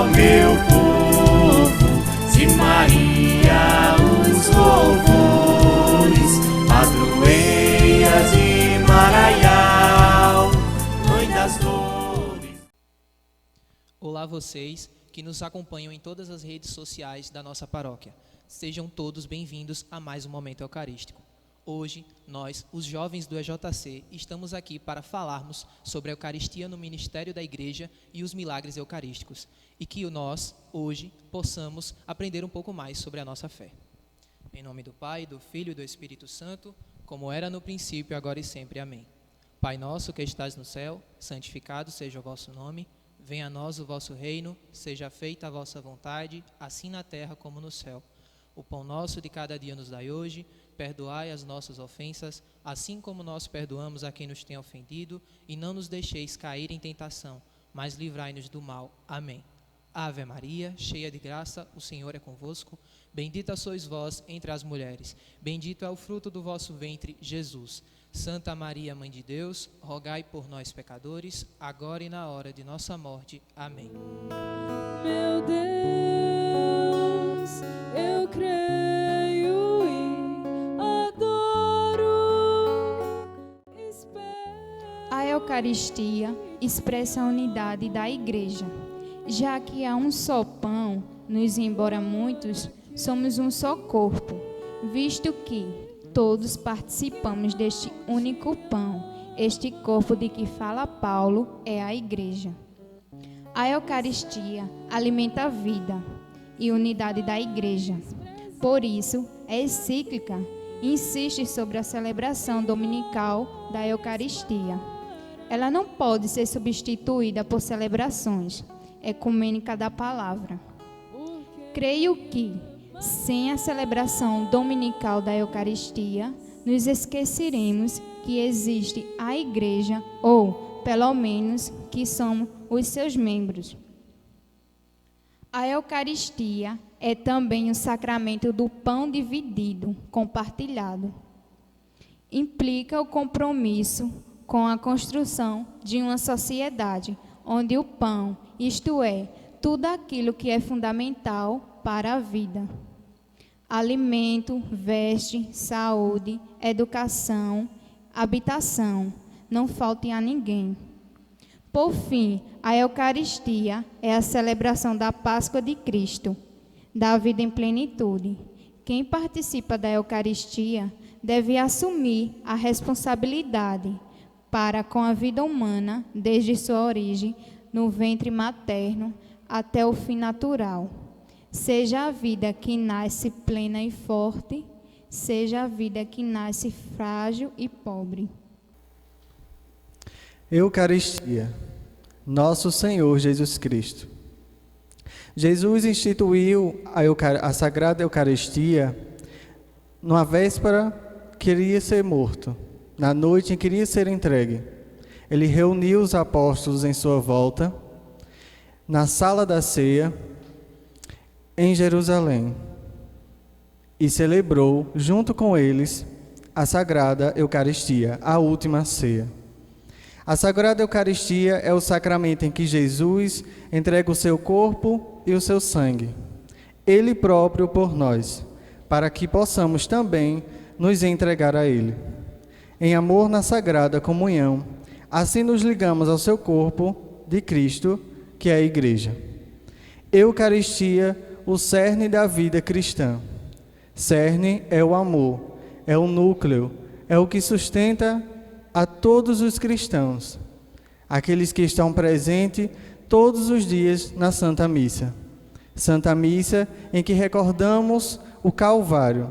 ó meu povo, se Maria os louvores, padroeira de Maraial, mãe das dores. Olá vocês que nos acompanham em todas as redes sociais da nossa paróquia. Sejam todos bem-vindos a mais um Momento Eucarístico. Hoje, nós, os jovens do EJC, estamos aqui para falarmos sobre a Eucaristia no ministério da Igreja e os milagres eucarísticos, e que nós, hoje, possamos aprender um pouco mais sobre a nossa fé. Em nome do Pai, do Filho e do Espírito Santo, como era no princípio, agora e sempre. Amém. Pai nosso que estás no céu, santificado seja o vosso nome, venha a nós o vosso reino, seja feita a vossa vontade, assim na terra como no céu. O pão nosso de cada dia nos dai hoje, perdoai as nossas ofensas, assim como nós perdoamos a quem nos tem ofendido, e não nos deixeis cair em tentação, mas livrai-nos do mal. Amém. Ave Maria, cheia de graça, o Senhor é convosco. Bendita sois vós entre as mulheres, bendito é o fruto do vosso ventre, Jesus. Santa Maria, Mãe de Deus, rogai por nós pecadores, agora e na hora de nossa morte. Amém. Meu Deus, eu creio e adoro. A Eucaristia expressa a unidade da Igreja, já que há um só pão, nos embora muitos, somos um só corpo, visto que todos participamos deste único pão. Este corpo de que fala Paulo é a Igreja. A Eucaristia alimenta a vida e unidade da Igreja. Por isso, a encíclica insiste sobre a celebração dominical da Eucaristia. Ela não pode ser substituída por celebrações ecumênicas da palavra. Creio que, sem a celebração dominical da Eucaristia, nos esqueceremos que existe a Igreja, ou, pelo menos, que somos os seus membros. A Eucaristia é também o sacramento do pão dividido, compartilhado. Implica o compromisso com a construção de uma sociedade onde o pão, isto é, tudo aquilo que é fundamental para a vida, alimento, veste, saúde, educação, habitação, não faltem a ninguém. Por fim, a Eucaristia é a celebração da Páscoa de Cristo, da vida em plenitude. Quem participa da Eucaristia deve assumir a responsabilidade para com a vida humana, desde sua origem no ventre materno até o fim natural. Seja a vida que nasce plena e forte, seja a vida que nasce frágil e pobre. Eucaristia, Nosso Senhor Jesus Cristo. Jesus instituiu a Sagrada Eucaristia numa véspera que iria ser morto, na noite em que iria ser entregue. Ele reuniu os apóstolos em sua volta, na sala da ceia, em Jerusalém, e celebrou, junto com eles, a Sagrada Eucaristia, a última ceia. A Sagrada Eucaristia é o sacramento em que Jesus entrega o seu corpo e o seu sangue, Ele próprio por nós, para que possamos também nos entregar a Ele. Em amor na Sagrada Comunhão, assim nos ligamos ao seu corpo de Cristo, que é a Igreja. Eucaristia, o cerne da vida cristã. Cerne é o amor, é o núcleo, é o que sustenta a todos os cristãos, aqueles que estão presentes todos os dias na Santa Missa. Santa Missa em que recordamos o Calvário,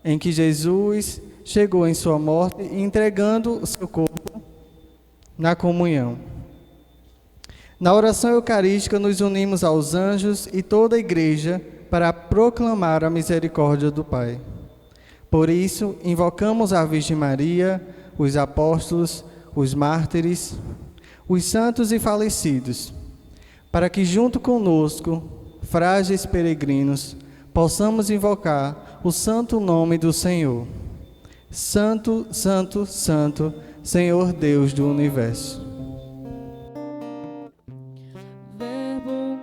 em que Jesus chegou em sua morte entregando o seu corpo na comunhão. Na oração eucarística nos unimos aos anjos e toda a Igreja para proclamar a misericórdia do Pai. Por isso, invocamos a Virgem Maria, os apóstolos, os mártires, os santos e falecidos, para que junto conosco, frágeis peregrinos, possamos invocar o santo nome do Senhor. Santo, Santo, Santo, Senhor Deus do Universo. Verbo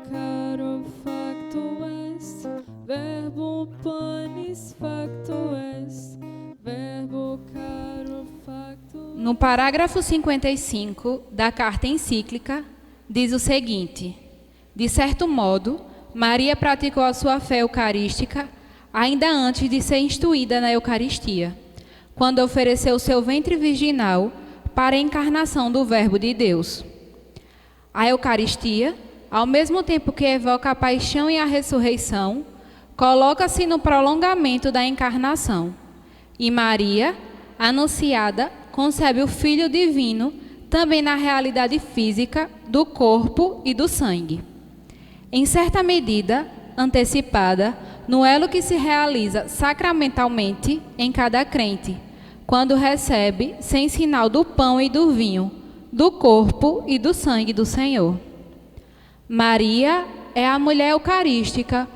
no parágrafo 55 da carta encíclica, diz o seguinte: de certo modo, Maria praticou a sua fé eucarística ainda antes de ser instruída na Eucaristia, quando ofereceu seu ventre virginal para a encarnação do Verbo de Deus. A Eucaristia, ao mesmo tempo que evoca a paixão e a ressurreição, coloca-se no prolongamento da encarnação. E Maria, anunciada, concebe o Filho Divino também na realidade física do corpo e do sangue. Em certa medida, antecipada, no elo que se realiza sacramentalmente em cada crente, quando recebe, sem sinal do pão e do vinho, do corpo e do sangue do Senhor. Maria é a mulher eucarística,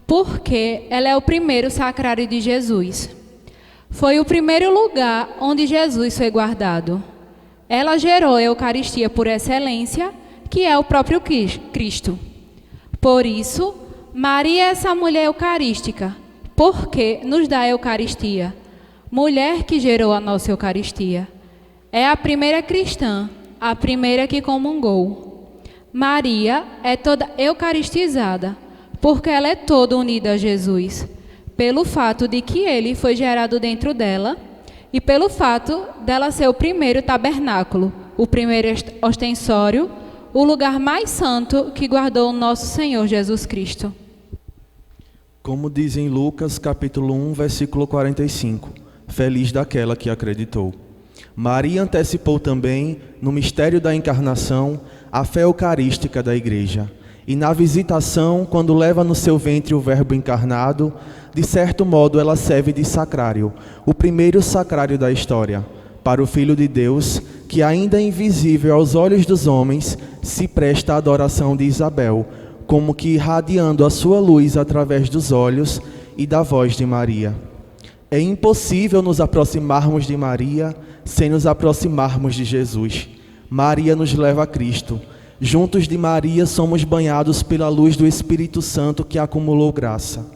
porque ela é o primeiro sacrário de Jesus. Foi o primeiro lugar onde Jesus foi guardado. Ela gerou a Eucaristia por excelência, que é o próprio Cristo. Por isso, Maria é essa mulher eucarística, porque nos dá a Eucaristia. Mulher que gerou a nossa Eucaristia. É a primeira cristã, a primeira que comungou. Maria é toda eucaristizada, porque ela é toda unida a Jesus, pelo fato de que ele foi gerado dentro dela e pelo fato dela ser o primeiro tabernáculo, o primeiro ostensório, o lugar mais santo que guardou o nosso Senhor Jesus Cristo. Como diz em Lucas, capítulo 1, versículo 45, feliz daquela que acreditou. Maria antecipou também, no mistério da encarnação, a fé eucarística da Igreja. E na visitação, quando leva no seu ventre o Verbo encarnado, de certo modo ela serve de sacrário, o primeiro sacrário da história, para o Filho de Deus, que ainda invisível aos olhos dos homens, se presta à adoração de Isabel, como que irradiando a sua luz através dos olhos e da voz de Maria. É impossível nos aproximarmos de Maria sem nos aproximarmos de Jesus. Maria nos leva a Cristo. Juntos de Maria somos banhados pela luz do Espírito Santo que acumulou graça.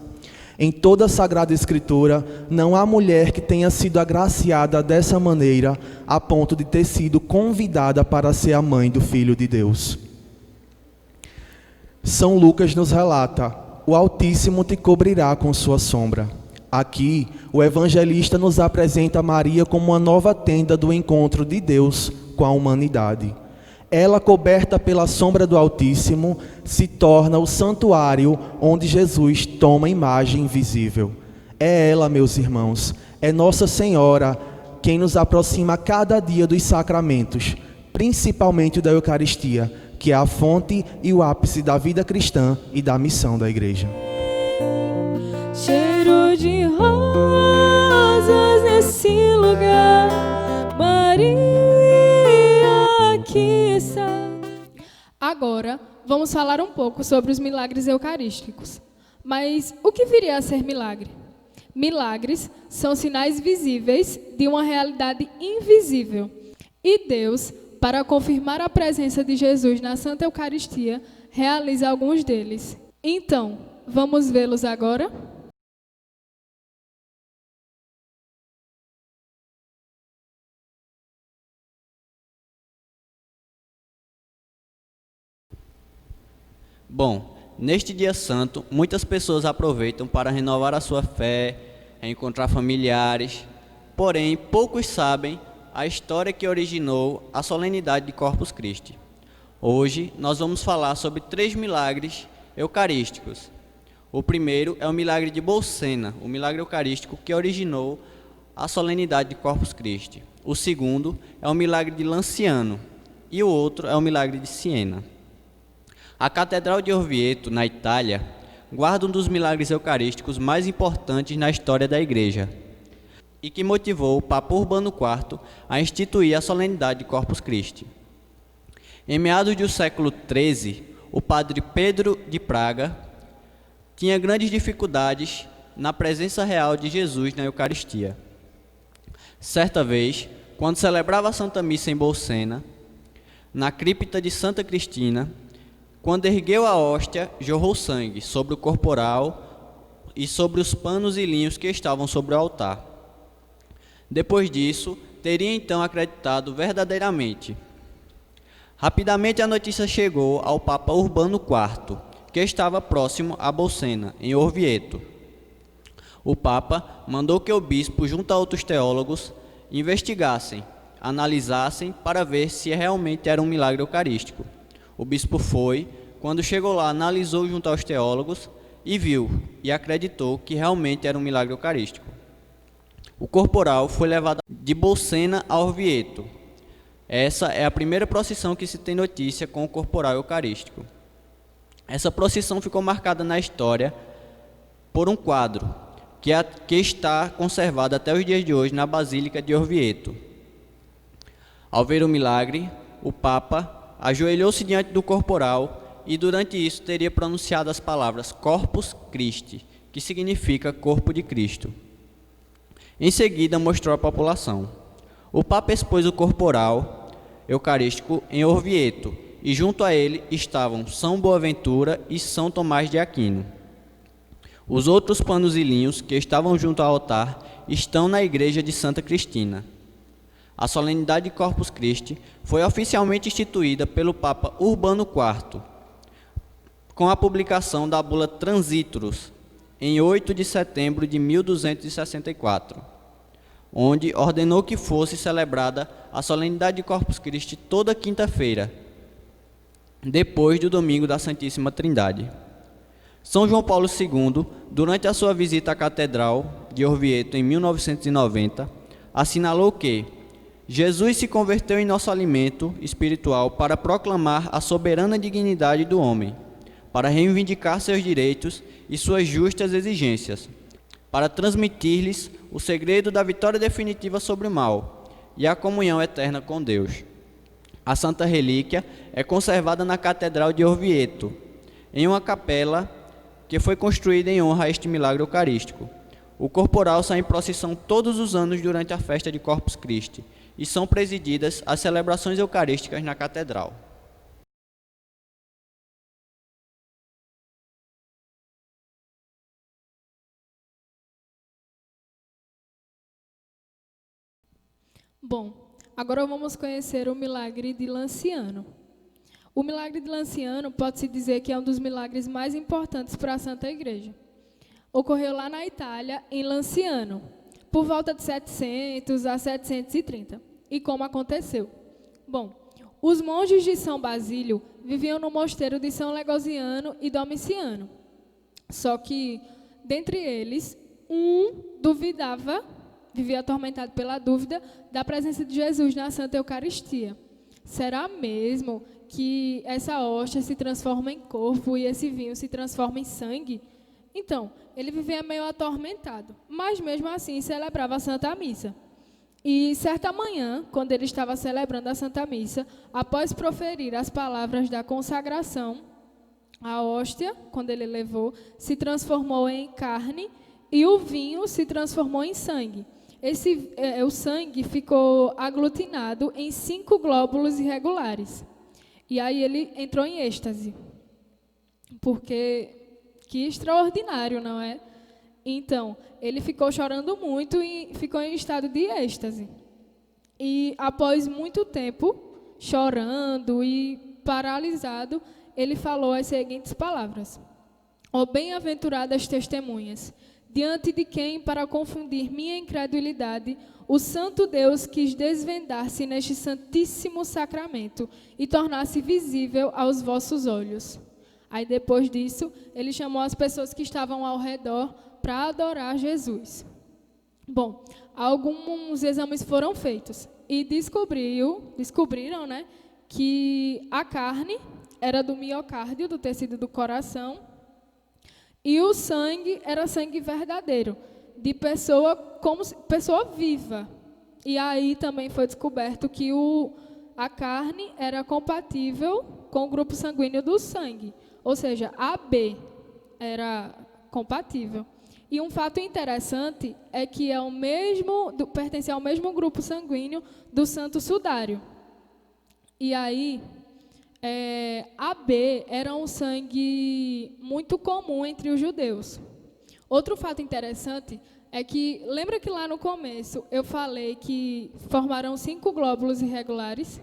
Em toda a Sagrada Escritura, não há mulher que tenha sido agraciada dessa maneira a ponto de ter sido convidada para ser a mãe do Filho de Deus. São Lucas nos relata: o Altíssimo te cobrirá com sua sombra. Aqui, o evangelista nos apresenta Maria como uma nova tenda do encontro de Deus com a humanidade. Ela, coberta pela sombra do Altíssimo, se torna o santuário onde Jesus toma imagem visível. É ela, meus irmãos, é Nossa Senhora quem nos aproxima cada dia dos sacramentos, principalmente da Eucaristia, que é a fonte e o ápice da vida cristã e da missão da Igreja. Cheiro de rosas nesse lugar, Maria aqui está. Agora, vamos falar um pouco sobre os milagres eucarísticos. Mas o que viria a ser milagre? Milagres são sinais visíveis de uma realidade invisível. E Deus, para confirmar a presença de Jesus na Santa Eucaristia, realiza alguns deles. Então, vamos vê-los agora? Bom, neste dia santo, muitas pessoas aproveitam para renovar a sua fé, encontrar familiares, porém, poucos sabem a história que originou a solenidade de Corpus Christi. Hoje, nós vamos falar sobre 3 milagres eucarísticos. O primeiro é o milagre de Bolsena, o milagre eucarístico que originou a solenidade de Corpus Christi. O segundo é o milagre de Lanciano e o outro é o milagre de Siena. A Catedral de Orvieto, na Itália, guarda um dos milagres eucarísticos mais importantes na história da Igreja e que motivou o Papa Urbano IV a instituir a solenidade de Corpus Christi. Em meados do século XIII, o padre Pedro de Praga tinha grandes dificuldades na presença real de Jesus na Eucaristia. Certa vez, quando celebrava a Santa Missa em Bolsena, na cripta de Santa Cristina, quando ergueu a hóstia, jorrou sangue sobre o corporal e sobre os panos e linhos que estavam sobre o altar. Depois disso, teria então acreditado verdadeiramente. Rapidamente a notícia chegou ao Papa Urbano IV, que estava próximo a Bolsena, em Orvieto. O Papa mandou que o bispo, junto a outros teólogos, investigassem, analisassem para ver se realmente era um milagre eucarístico. O bispo foi, quando chegou lá, analisou junto aos teólogos e viu e acreditou que realmente era um milagre eucarístico. O corporal foi levado de Bolsena a Orvieto. Essa é a primeira procissão que se tem notícia com o corporal eucarístico. Essa procissão ficou marcada na história por um quadro que está conservado até os dias de hoje na Basílica de Orvieto. Ao ver o milagre, o Papa ajoelhou-se diante do corporal e durante isso teria pronunciado as palavras Corpus Christi, que significa corpo de Cristo. Em seguida mostrou à população. O Papa expôs o corporal eucarístico em Orvieto e junto a ele estavam São Boaventura e São Tomás de Aquino. Os outros panos e linhos que estavam junto ao altar estão na igreja de Santa Cristina. A solenidade de Corpus Christi foi oficialmente instituída pelo Papa Urbano IV, com a publicação da bula Transitorus, em 8 de setembro de 1264, onde ordenou que fosse celebrada a solenidade de Corpus Christi toda quinta-feira, depois do domingo da Santíssima Trindade. São João Paulo II, durante a sua visita à Catedral de Orvieto em 1990, assinalou que Jesus se converteu em nosso alimento espiritual para proclamar a soberana dignidade do homem, para reivindicar seus direitos e suas justas exigências, para transmitir-lhes o segredo da vitória definitiva sobre o mal e a comunhão eterna com Deus. A Santa Relíquia é conservada na Catedral de Orvieto, em uma capela que foi construída em honra a este milagre eucarístico. O corporal sai em procissão todos os anos durante a festa de Corpus Christi e são presididas as celebrações eucarísticas na Catedral. Bom, agora vamos conhecer o milagre de Lanciano. O milagre de Lanciano pode-se dizer que é um dos milagres mais importantes para a Santa Igreja. Ocorreu lá na Itália, em Lanciano, por volta de 700 a 730. E como aconteceu? Bom, os monges de São Basílio viviam no mosteiro de São Legosiano e Domiciano. Só que, dentre eles, vivia atormentado pela dúvida da presença de Jesus na Santa Eucaristia. Será mesmo que essa hóstia se transforma em corpo e esse vinho se transforma em sangue? Então, ele vivia meio atormentado, mas mesmo assim celebrava a Santa Missa. E certa manhã, quando ele estava celebrando a Santa Missa, após proferir as palavras da consagração, a hóstia, quando ele levou, se transformou em carne e o vinho se transformou em sangue. O sangue ficou aglutinado em 5 glóbulos irregulares. E aí ele entrou em êxtase. Porque, que extraordinário, não é? Então, ele ficou chorando muito e ficou em estado de êxtase. E após muito tempo, chorando e paralisado, ele falou as seguintes palavras: ó bem-aventuradas testemunhas, diante de quem, para confundir minha incredulidade, o Santo Deus quis desvendar-se neste santíssimo sacramento e tornar-se visível aos vossos olhos. Aí, depois disso, ele chamou as pessoas que estavam ao redor para adorar Jesus. Bom, alguns exames foram feitos e descobriram, né, que a carne era do miocárdio, do tecido do coração, e o sangue era sangue verdadeiro, de pessoa viva. E aí também foi descoberto que a carne era compatível com o grupo sanguíneo do sangue, ou seja, AB era compatível. E um fato interessante é que pertence ao mesmo grupo sanguíneo do Santo Sudário. E aí, AB era um sangue muito comum entre os judeus. Outro fato interessante é que, lembra que lá no começo eu falei que formarão 5 glóbulos irregulares?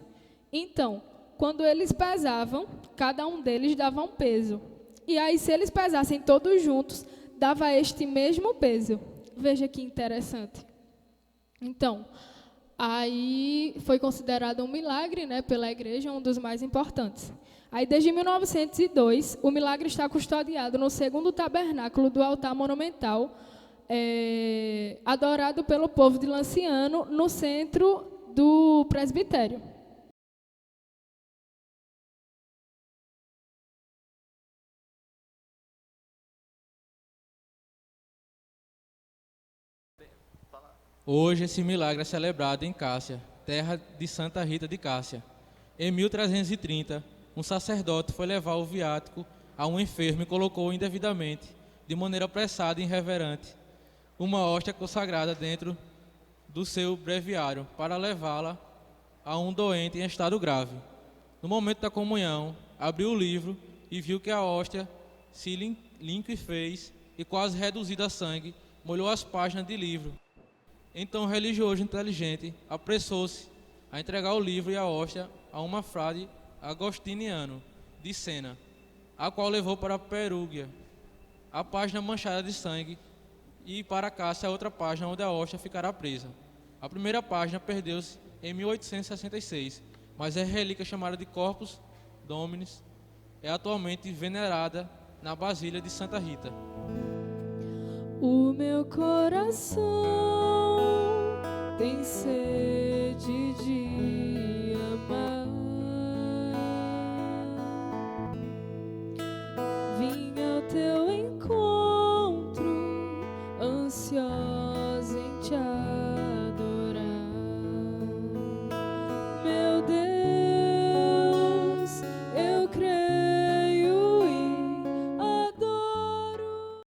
Então, quando eles pesavam, cada um deles dava um peso. E aí, se eles pesassem todos juntos, dava este mesmo peso. Veja que interessante. Então, aí foi considerado um milagre, né, pela igreja, um dos mais importantes. Aí, desde 1902, o milagre está custodiado no segundo tabernáculo do altar monumental, adorado pelo povo de Lanciano, no centro do presbitério. Hoje esse milagre é celebrado em Cássia, terra de Santa Rita de Cássia. Em 1330, um sacerdote foi levar o viático a um enfermo e colocou indevidamente, de maneira apressada e irreverente, uma hóstia consagrada dentro do seu breviário para levá-la a um doente em estado grave. No momento da comunhão, abriu o livro e viu que a hóstia se liquefez e quase reduzida a sangue, molhou as páginas do livro. Então o religioso inteligente apressou-se a entregar o livro e a hóstia a uma frade agostiniano de Sena, a qual levou para Perúgia, a página manchada de sangue, e para Cássia a outra página onde a hóstia ficará presa. A primeira página perdeu-se em 1866, mas a relíquia chamada de Corpus Domini é atualmente venerada na Basílica de Santa Rita. O meu coração tem sede de amar. Vim ao teu encontro, ansiosa em te adorar, meu Deus.